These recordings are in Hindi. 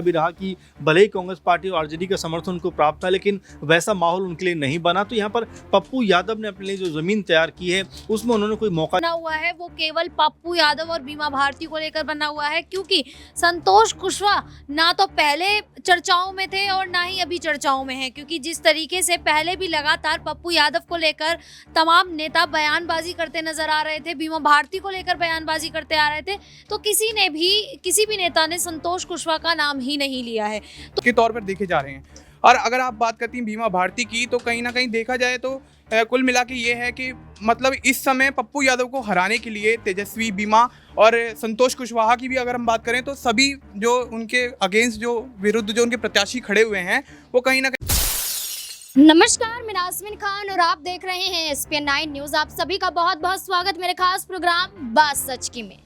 भी रहा कि भले ही कांग्रेस पार्टी और आरजेडी का समर्थन उनको प्राप्त था, लेकिन वैसा माहौल उनके लिए नहीं बना। तो यहाँ पर पप्पू यादव ने अपने लिए जो जमीन तैयार की है उसमें उन्होंने कोई मौका बना हुआ है वो केवल पप्पू यादव और बीमा भारती को लेकर बना हुआ है, क्योंकि संतोष कुशवाहा ना तो पहले चर्चाओं में थे और ना ही अभी चर्चाओं में हैं, क्योंकि जिस तरीके से पहले भी लगातार पप्पू यादव को लेकर तमाम नेता बयानबाजी करते नजर आ रहे थे, बीमा भारती को लेकर बयानबाजी करते आ रहे थे, तो किसी भी नेता ने संतोष कुशवाहा का नाम ही नहीं लिया है के तौर पर देखे जा रहे हैं। और अगर आप बात करती हैं बीमा भारती की, तो कहीं ना कहीं देखा जाए तो कुल मिला के ये है कि मतलब इस समय पप्पू यादव को हराने के लिए तेजस्वी, बीमा और संतोष कुशवाहा की भी अगर हम बात करें तो सभी जो उनके अगेंस्ट, जो विरुद्ध जो उनके प्रत्याशी खड़े हुए हैं, वो कहीं ना कहीं। नमस्कार, मैं नाज़मीन खान और आप देख रहे हैं SPN 9 न्यूज। आप सभी का बहुत बहुत स्वागत मेरे खास प्रोग्राम बात सच की में।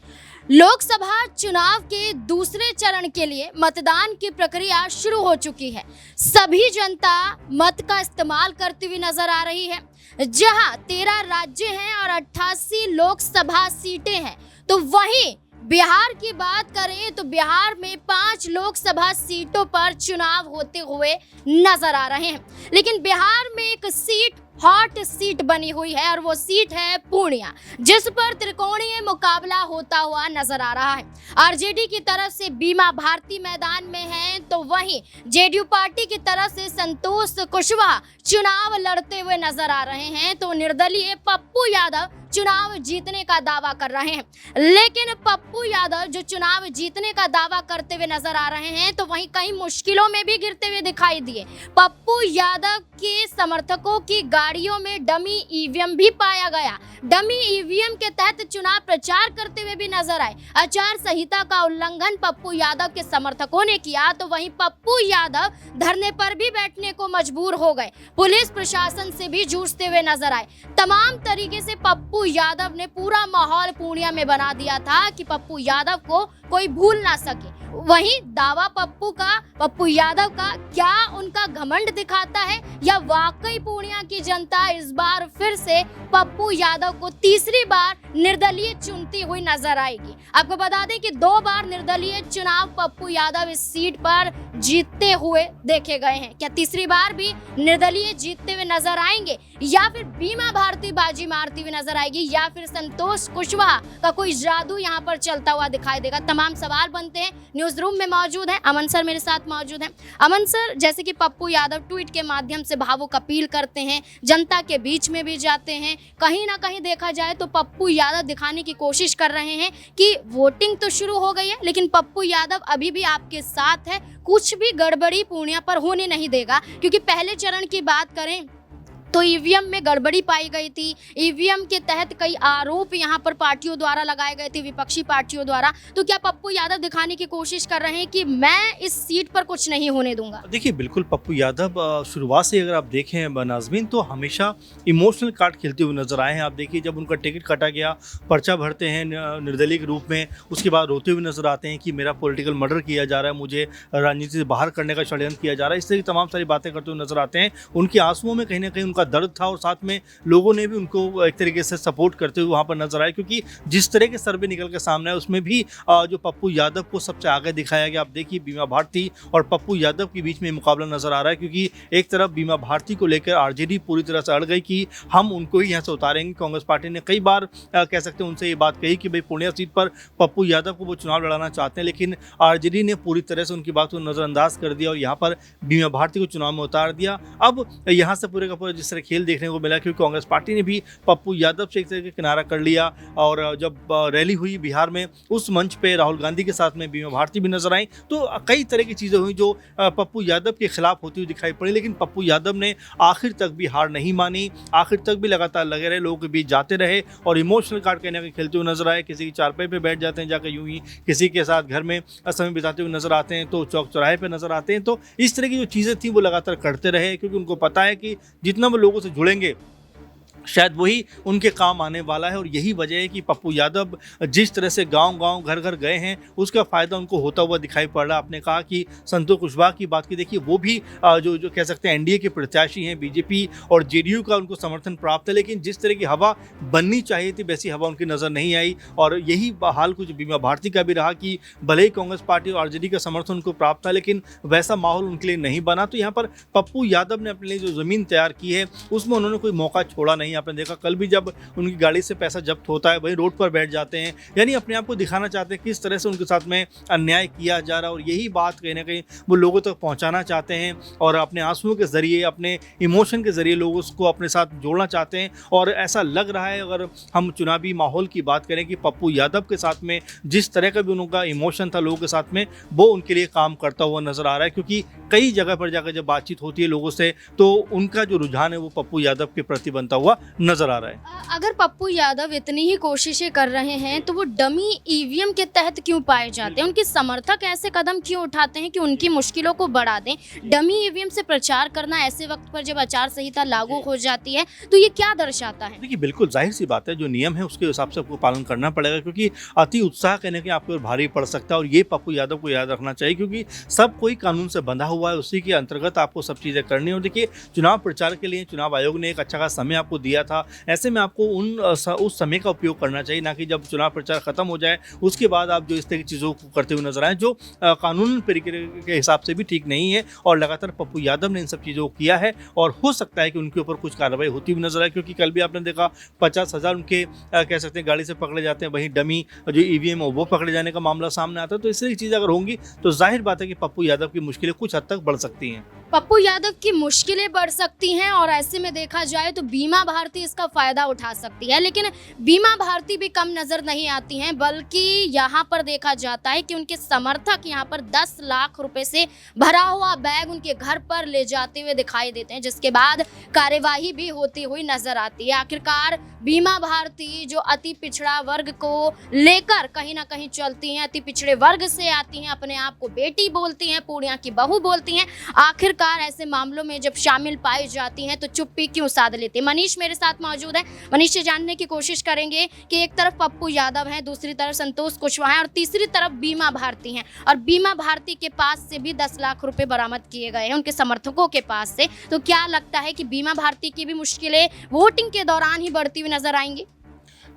लोकसभा चुनाव के दूसरे चरण के लिए मतदान की प्रक्रिया शुरू हो चुकी है। सभी जनता मत का इस्तेमाल करती हुई नजर आ रही है। जहां 13 राज्य हैं और 88 लोकसभा सीटें हैं, तो वहीं बिहार की बात करें तो बिहार में 5 लोकसभा सीटों पर चुनाव होते हुए नजर आ रहे हैं। लेकिन बिहार में एक सीट हॉट सीट बनी हुई है और वो सीट है पूर्णिया, जिस पर त्रिकोणीय मुकाबला होता हुआ नजर आ रहा है। आरजेडी की तरफ से बीमा भारती मैदान में है, तो वहीं जेडीयू पार्टी की तरफ से संतोष कुशवाहा चुनाव लड़ते हुए नजर आ रहे हैं। तो निर्दलीय पप्पू यादव चुनाव जीतने का दावा कर रहे हैं। लेकिन पप्पू यादव जो चुनाव जीतने का दावा करते हुए नजर आ रहे हैं, तो वहीं कई मुश्किलों में भी गिरते हुए दिखाई दिए। पप्पू यादव के समर्थकों की गाड़ियों में डमी ईवीएम भी पाया गया। डमी ईवीएम के तहत चुनाव प्रचार करते हुए भी नजर आए। आचार संहिता का उल्लंघन पप्पू यादव के समर्थकों ने किया, तो वहीं पप्पू यादव धरने पर भी बैठने को मजबूर हो गए। पुलिस प्रशासन से भी जूझते हुए नजर आए। तमाम तरीके से पप्पू यादव ने पूरा माहौल पूर्णिया में बना दिया था कि पप्पू यादव को कोई भूल ना सके। वहीं दावा पप्पू यादव का क्या उनका घमंड दिखाता है, या वाकई पूर्णिया की जनता इस बार फिर से पप्पू यादव को तीसरी बार निर्दलीय चुनती हुई नजर आएगी। आपको बता दें कि 2 बार निर्दलीय चुनाव पप्पू यादव इस सीट पर जीतते हुए देखे गए हैं। क्या तीसरी बार भी निर्दलीय जीतते हुए नजर आएंगे, या फिर बीमा भारती बाजी मारती हुई नजर आएगी, या फिर संतोष कुशवाहा का कोई जादू यहाँ पर चलता हुआ दिखाई देगा? तमाम सवाल बनते हैं। न्यूज रूम में मौजूद है अमन सर, मेरे साथ मौजूद हैं। अमन सर, जैसे कि पप्पू यादव ट्वीट के माध्यम से भावुक अपील करते हैं, जनता के बीच में भी जाते हैं, कहीं ना कहीं देखा जाए तो पप्पू यादव दिखाने की कोशिश कर रहे हैं कि वोटिंग तो शुरू हो गई है, लेकिन पप्पू यादव अभी भी आपके साथ है, कुछ भी गड़बड़ी पूर्णिया पर होने नहीं देगा। क्योंकि पहले चरण की बात करें तो ईवीएम में गड़बड़ी पाई गई थी। ईवीएम के तहत कई आरोप यहाँ पर पार्टियों द्वारा लगाए गए थे, विपक्षी पार्टियों द्वारा। तो क्या पप्पू यादव दिखाने की कोशिश कर रहे हैं कि मैं इस सीट पर कुछ नहीं होने दूंगा? देखिए, बिल्कुल पप्पू यादव शुरुआत से अगर आप देखें नाज़मीन, तो हमेशा इमोशनल कार्ड खेलते हुए नजर आए हैं। आप देखिए, जब उनका टिकट काटा गया, पर्चा भरते हैं निर्दलीय के रूप में, उसके बाद रोते हुए नजर आते हैं कि मेरा पॉलिटिकल मर्डर किया जा रहा है, मुझे राजनीति से बाहर करने का षड्यंत्र किया जा रहा है, इस तरह की तमाम सारी बातें करते हुए नजर आते हैं। उनके आंसुओं में कहीं ना कहीं दर्द था, और साथ में लोगों ने भी उनको एक तरीके से सपोर्ट करते हुए वहां पर नजर आए, क्योंकि जिस तरह के सर्वे निकल के सामने आए उसमें भी जो पप्पू यादव को सबसे आगे दिखाया गया। आप देखिए, बीमा भारती और पप्पू यादव के बीच में मुकाबला नजर आ रहा है, क्योंकि एक तरफ बीमा भारती को लेकर आरजेडी पूरी तरह से अड़ गई कि हम उनको ही यहाँ से उतारेंगे। कांग्रेस पार्टी ने कई बार कह सकते हैं उनसे ये बात कही कि भाई पूर्णिया सीट पर पप्पू यादव को वो चुनाव लड़ाना चाहते हैं, लेकिन आरजेडी ने पूरी तरह से उनकी बात को नजरअंदाज कर दिया और यहाँ पर बीमा भारती को चुनाव में उतार दिया। अब यहाँ से पूरे का पूरा जिस तरह खेल देखने को मिला, क्योंकि कांग्रेस पार्टी ने भी पप्पू यादव से एक तरह के किनारा कर लिया, और जब रैली हुई बिहार में, उस मंच पे राहुल गांधी के साथ में बीमा भारती भी नजर आई। तो कई तरह की चीज़ें हुई जो पप्पू यादव के खिलाफ होती हुई दिखाई पड़ी, लेकिन पप्पू यादव ने आखिर तक भी हार नहीं मानी, आखिर तक भी लगातार लगे रहे, लोगों के बीच जाते रहे और इमोशनल कार्ड कहने के खेलते हुए नजर आए। किसी की चारपाई पे बैठ जाते हैं जाकर, यूं ही किसी के साथ घर में समय बिताते हुए नजर आते हैं, तो चौक चौराहे पे नजर आते हैं। तो इस तरह की जो चीज़ें थी वो लगातार करते रहे, क्योंकि उनको पता है कि जितना वो लोगों से जुड़ेंगे शायद वही उनके काम आने वाला है। और यही वजह है कि पप्पू यादव जिस तरह से गांव-गांव, घर-घर गए हैं, उसका फ़ायदा उनको होता हुआ दिखाई पड़ रहा है। आपने कहा कि संतोष कुशवाहा की बात की, देखिए वो भी जो कह सकते हैं एनडीए के प्रत्याशी हैं, बीजेपी और जेडीयू का उनको समर्थन प्राप्त है, लेकिन जिस तरह की हवा बननी चाहिए थी वैसी हवा उनकी नज़र नहीं आई। और यही हाल कुछ बीमा भारती का भी रहा कि भले ही कांग्रेस पार्टी और आरजेडी का समर्थन उनको प्राप्त था, लेकिन वैसा माहौल उनके लिए नहीं बना। तो यहाँ पर पप्पू यादव ने अपने लिए जो ज़मीन तैयार की है उसमें उन्होंने कोई मौका छोड़ा नहीं। आपने देखा कल भी जब उनकी गाड़ी से पैसा जब्त होता है वहीं रोड पर बैठ जाते हैं, यानी अपने आप को दिखाना चाहते हैं किस तरह से उनके साथ में अन्याय किया जा रहा है। और यही बात कहीं ना कहीं वो लोगों तक पहुंचाना चाहते हैं और अपने आंसुओं के ज़रिए, अपने इमोशन के ज़रिए लोगों को अपने साथ जोड़ना चाहते हैं। और ऐसा लग रहा है, अगर हम चुनावी माहौल की बात करें, कि पप्पू यादव के साथ में जिस तरह का भी उनका इमोशन था लोगों के साथ में, वो उनके लिए काम करता हुआ नजर आ रहा है। क्योंकि कई जगह पर जाकर जब बातचीत होती है लोगों से तो उनका जो रुझान है वो पप्पू यादव के प्रति बनता हुआ नजर आ रहा है। अगर पप्पू यादव इतनी ही कोशिशें कर रहे हैं तो वो डमी ईवीएम के तहत क्यों पाए जाते हैं? उनके समर्थक ऐसे कदम क्यों उठाते हैं कि उनकी मुश्किलों को बढ़ा दें? डमी ईवीएम से प्रचार करना ऐसे वक्त पर जब आचार संहिता लागू हो जाती है, तो ये क्या दर्शाता है? देखिए बिल्कुल जाहिर सी बात है, जो नियम है उसके हिसाब से आपको पालन करना पड़ेगा, क्योंकि अति उत्साह कहने के आपके ऊपर भारी पड़ सकता है। और ये पप्पू यादव को याद रखना चाहिए, क्योंकि सब कोई कानून से बंधा हुआ है, उसी के अंतर्गत आपको सब चीज़ें करनी है। और देखिए चुनाव प्रचार के लिए चुनाव आयोग ने एक अच्छा खासा समय आपको दिया था, ऐसे में आपको उस समय का उपयोग करना चाहिए, ना कि जब चुनाव प्रचार खत्म हो जाए उसके बाद आप जो इस तरह की चीज़ों को करते हुए नजर आए, जो कानून के हिसाब से भी ठीक नहीं है। और लगातार पप्पू यादव ने इन सब चीज़ों को किया है और हो सकता है कि उनके ऊपर कुछ कार्रवाई होती हुई नजर आए, क्योंकि कल भी आपने देखा 50,000 उनके कह सकते हैं गाड़ी से पकड़े जाते हैं, वहीं डमी जो ईवीएम है वो पकड़े जाने का मामला सामने आता है। तो इस तरह की चीज़ें अगर होंगी तो जाहिर बात है कि पप्पू यादव की मुश्किलें कुछ हद तक बढ़ सकती हैं। पप्पू यादव की मुश्किलें बढ़ सकती हैं और ऐसे में देखा जाए तो बीमा भारती इसका फायदा उठा सकती है। लेकिन बीमा भारती भी कम नजर नहीं आती हैं, बल्कि यहाँ पर देखा जाता है कि उनके समर्थक यहाँ पर 10 लाख रुपए से भरा हुआ बैग उनके घर पर ले जाते हुए दिखाई देते हैं, जिसके बाद कार्यवाही भी होती हुई नजर आती है। आखिरकार बीमा भारती जो अति पिछड़ा वर्ग को लेकर कहीं ना कहीं चलती हैं, अति पिछड़े वर्ग से आती हैं, अपने आप को बेटी बोलती हैं, पूर्णिया की बहू बोलती हैं, आखिरकार ऐसे मामलों में जब शामिल पाई जाती हैं तो चुप्पी क्यों साध लेती है? मनीष मेरे साथ मौजूद है, मनीष से जानने की कोशिश करेंगे कि एक तरफ पप्पू यादव हैं, दूसरी तरफ संतोष कुशवाहा हैं और तीसरी तरफ बीमा भारती हैं। और बीमा भारती के पास से भी 10 लाख रुपए बरामद किए गए हैं उनके समर्थकों के पास से। तो क्या लगता है कि बीमा भारती की भी मुश्किलें वोटिंग के दौरान ही बढ़ती हुई नजर आएंगी?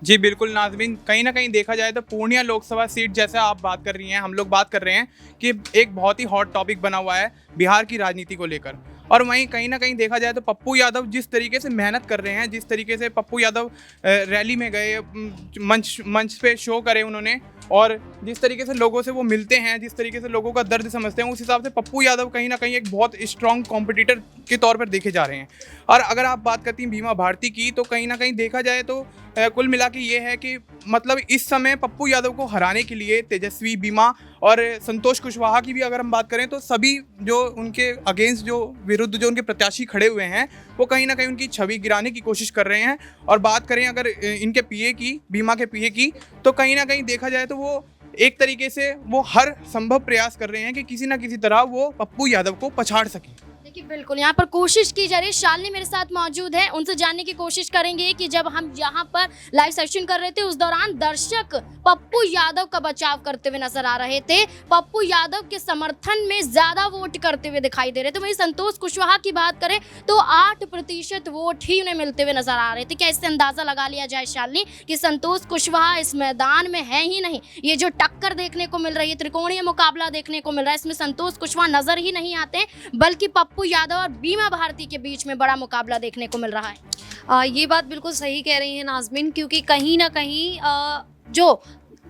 जी बिल्कुल नाज़मीन, कहीं ना कहीं देखा जाए तो पूर्णिया लोकसभा सीट जैसा आप बात कर रही हैं, हम लोग बात कर रहे हैं कि एक बहुत ही हॉट टॉपिक बना हुआ है बिहार की राजनीति को लेकर। और वहीं कहीं ना कहीं देखा जाए तो पप्पू यादव जिस तरीके से मेहनत कर रहे हैं, जिस तरीके से पप्पू यादव रैली में गए, मंच पे शो करे उन्होंने, और जिस तरीके से लोगों से वो मिलते हैं, जिस तरीके से लोगों का दर्द समझते हैं, उस हिसाब से पप्पू यादव कहीं ना कहीं एक बहुत स्ट्रॉन्ग कॉम्पिटिटर के तौर पर देखे जा रहे हैं। और अगर आप बात करती हैं बीमा भारती की, तो कहीं ना कहीं देखा जाए तो कुल मिला के ये है कि मतलब इस समय पप्पू यादव को हराने के लिए तेजस्वी बीमा और संतोष कुशवाहा की भी अगर हम बात करें तो सभी जो उनके अगेंस्ट, जो विरुद्ध जो उनके प्रत्याशी खड़े हुए हैं, वो कहीं ना कहीं उनकी छवि गिराने की कोशिश कर रहे हैं। और बात करें अगर इनके पीए की, बीमा के पीए की, तो कहीं ना कहीं देखा जाए तो वो एक तरीके से वो हर संभव प्रयास कर रहे हैं कि किसी ना किसी तरह वो पप्पू यादव को पछाड़ सकें। देखिए बिल्कुल यहाँ पर कोशिश की जा रही है। शालिनी मेरे साथ मौजूद है, उनसे जानने की कोशिश करेंगे कि जब हम यहाँ पर लाइव सेशन कर रहे थे उस दौरान दर्शक पप्पू यादव का बचाव करते हुए नजर आ रहे थे, पप्पू यादव के समर्थन में ज्यादा वोट करते हुए दिखाई दे रहे थे। वहीं संतोष कुशवाहा की बात करें तो 8% वोट ही उन्हें मिलते हुए नजर आ रहे थे। क्या इससे अंदाजा लगा लिया जाए शालिनी कि संतोष कुशवाहा इस मैदान में है ही नहीं? ये जो टक्कर देखने को मिल रही है, त्रिकोणीय मुकाबला देखने को मिल रहा है, इसमें संतोष कुशवाहा नजर ही नहीं आते, बल्कि पप्पू यादव और बीमा भारती के बीच में बड़ा मुकाबला देखने को मिल रहा है। ये बात बिल्कुल सही कह रही है नाज़मीन, क्योंकि कहीं ना कहीं जो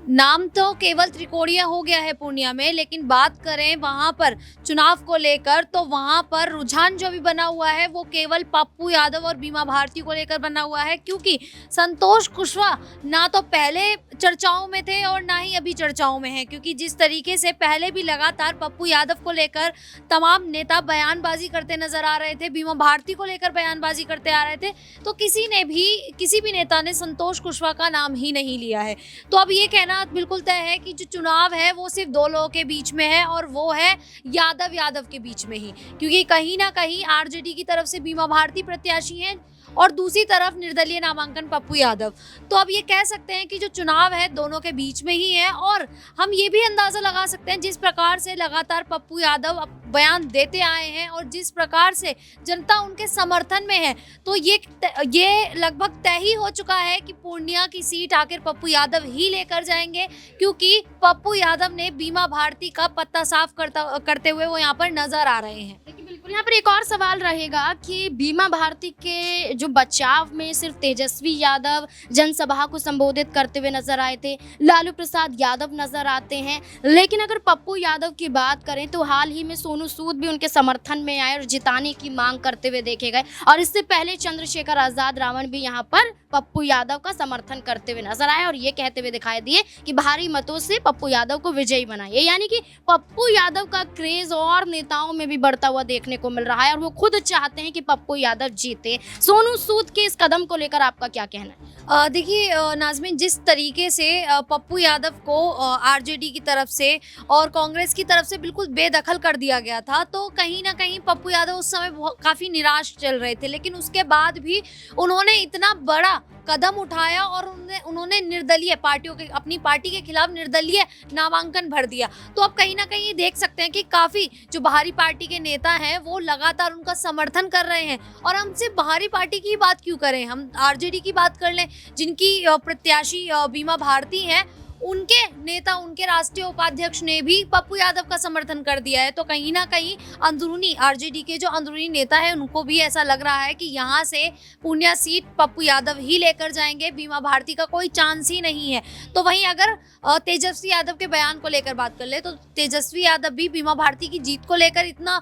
नाम तो केवल त्रिकोणीय हो गया है पूर्णिया में, लेकिन बात करें वहाँ पर चुनाव को लेकर तो वहाँ पर रुझान जो भी बना हुआ है वो केवल पप्पू यादव और बीमा भारती को लेकर बना हुआ है। क्योंकि संतोष कुशवाहा ना तो पहले चर्चाओं में थे और ना ही अभी चर्चाओं में हैं, क्योंकि जिस तरीके से पहले भी लगातार पप्पू यादव को लेकर तमाम नेता बयानबाजी करते नजर आ रहे थे, बीमा भारती को लेकर बयानबाजी करते आ रहे थे, तो किसी भी नेता ने संतोष कुशवाहा का नाम ही नहीं लिया है। तो अब ये कहना बिल्कुल तय है कि जो चुनाव है वो सिर्फ दो लोगों के बीच में है, और वो है यादव के बीच में ही, क्योंकि कहीं ना कहीं आरजेडी की तरफ से बीमा भारती प्रत्याशी हैं और दूसरी तरफ निर्दलीय नामांकन पप्पू यादव। तो अब ये कह सकते हैं कि जो चुनाव है दोनों के बीच में ही है, और हम ये भी अंदाजा लगा सकते हैं जिस प्रकार से लगातार पप्पू यादव बयान देते आए हैं और जिस प्रकार से जनता उनके समर्थन में है, तो ये लगभग तय ही हो चुका है कि पूर्णिया की सीट आखिर पप्पू यादव ही लेकर जाएंगे, क्योंकि पप्पू यादव ने बीमा भारती का पत्ता साफ करते हुए वो यहाँ पर नजर आ रहे हैं। लेकिन बिल्कुल यहाँ पर एक और सवाल रहेगा कि बीमा भारती के जो बचाव में सिर्फ तेजस्वी यादव जनसभा को संबोधित करते हुए नजर आए थे, लालू प्रसाद यादव नजर आते हैं, लेकिन अगर पप्पू यादव की बात करें तो हाल ही में सोनू सूद भी उनके समर्थन में आए और जिताने की मांग करते हुए देखे गए, और इससे पहले चंद्रशेखर आजाद रावण भी यहाँ पर पप्पू यादव का समर्थन करते हुए नजर आए और ये कहते हुए दिखाई दिए कि भारी मतों से पप्पू यादव को विजयी बनाइए। यानी कि पप्पू यादव का क्रेज और नेताओं में भी बढ़ता हुआ देखने को मिल रहा है और वो खुद चाहते हैं कि पप्पू यादव जीते। सोनू सूद के इस कदम को लेकर आपका क्या कहना है? देखिए नाज़मीन, जिस तरीके से पप्पू यादव को आरजेडी की तरफ से और कांग्रेस की तरफ से बिल्कुल बेदखल कर दिया गया था, तो कहीं ना कहीं पप्पू यादव उस समय काफ़ी निराश चल रहे थे, लेकिन उसके बाद भी उन्होंने इतना बड़ा कदम उठाया और उन्होंने निर्दलीय पार्टियों के, अपनी पार्टी के खिलाफ निर्दलीय नामांकन भर दिया। तो अब कहीं ना कहीं देख सकते हैं कि काफ़ी जो बाहरी पार्टी के नेता हैं वो लगातार उनका समर्थन कर रहे हैं। और हम सिर्फ बाहरी पार्टी की बात क्यों करें, हम आरजेडी की बात कर लें, जिनकी प्रत्याशी बीमा भारती हैं, उनके नेता, उनके राष्ट्रीय उपाध्यक्ष ने भी पप्पू यादव का समर्थन कर दिया है। तो कहीं ना कहीं अंदरूनी आरजेडी के जो अंदरूनी नेता हैं उनको भी ऐसा लग रहा है कि यहाँ से पूर्णिया सीट पप्पू यादव ही लेकर जाएंगे, बीमा भारती का कोई चांस ही नहीं है। तो वहीं अगर तेजस्वी यादव के बयान को लेकर बात कर ले तो तेजस्वी यादव भी बीमा भारती की जीत को लेकर इतना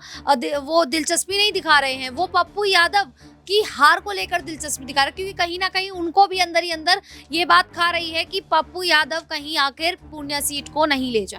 वो दिलचस्पी नहीं दिखा रहे हैं, वो पप्पू यादव की हार को लेकर दिलचस्पी दिखा रहे हैं, क्योंकि कहीं ना कहीं उनको भी अंदर ही अंदर ये बात खा रही है कि पप्पू यादव कहीं आकर पूर्णिया सीट को नहीं ले जाए।